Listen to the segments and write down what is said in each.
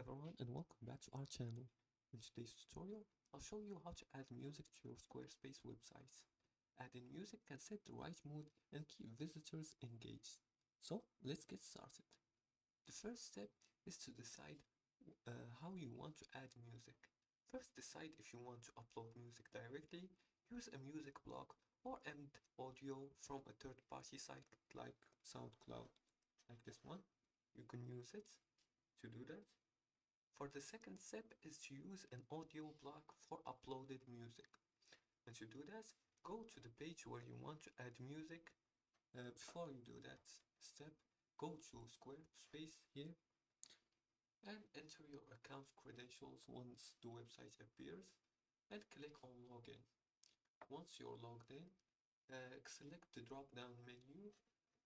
everyone, and welcome back to our channel. In today's tutorial, I'll show you how to add music to your Squarespace website. Adding music can set the right mood and keep visitors engaged. So let's get started. The first step is to decide how you want to add music. First, decide if you want to upload music directly, use a music block, or embed audio from a third-party site like SoundCloud, like this one. You can use it to do that. For the second step is to use an audio block for uploaded music. And to do that, go to the page where you want to add music. Before you do that step, go to Squarespace here and enter your account credentials once the website appears and click on login. Once you're logged in, select the drop down menu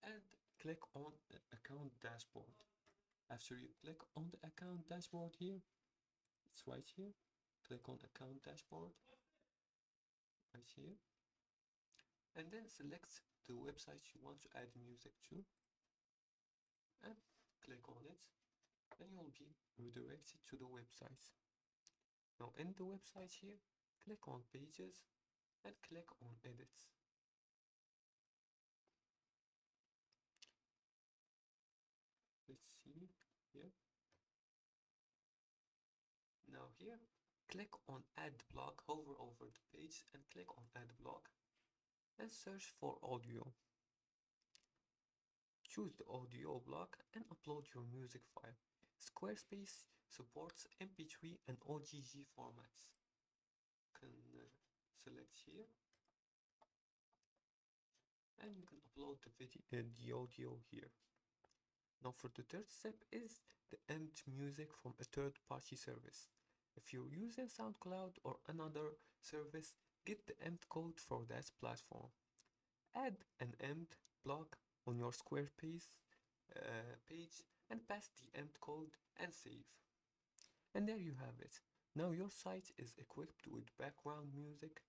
and click on account dashboard. After you click on the account dashboard here, it's right here. Click on account dashboard right here, and then select the website you want to add music to and click on it, and you'll be redirected to the website. Now in the website here, click on pages and click on edit. Let's see here. Now here, click on add block, hover over the page and click on add block and search for audio. Choose the audio block and upload your music file. Squarespace supports MP3 and OGG formats. You can select here and you can upload the audio here. Now for the third step is the embed music from a third-party service. If you're using SoundCloud or another service, get the embed code for that platform. Add an embed block on your Squarespace page and pass the embed code and save. And there you have it. Now your site is equipped with background music.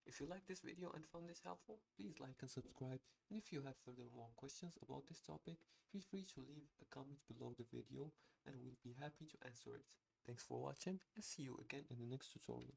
If you like this video and found this helpful, please like and subscribe. And if you have further more questions about this topic, feel free to leave a comment below the video and we'll be happy to answer it. Thanks for watching and see you again in the next tutorial.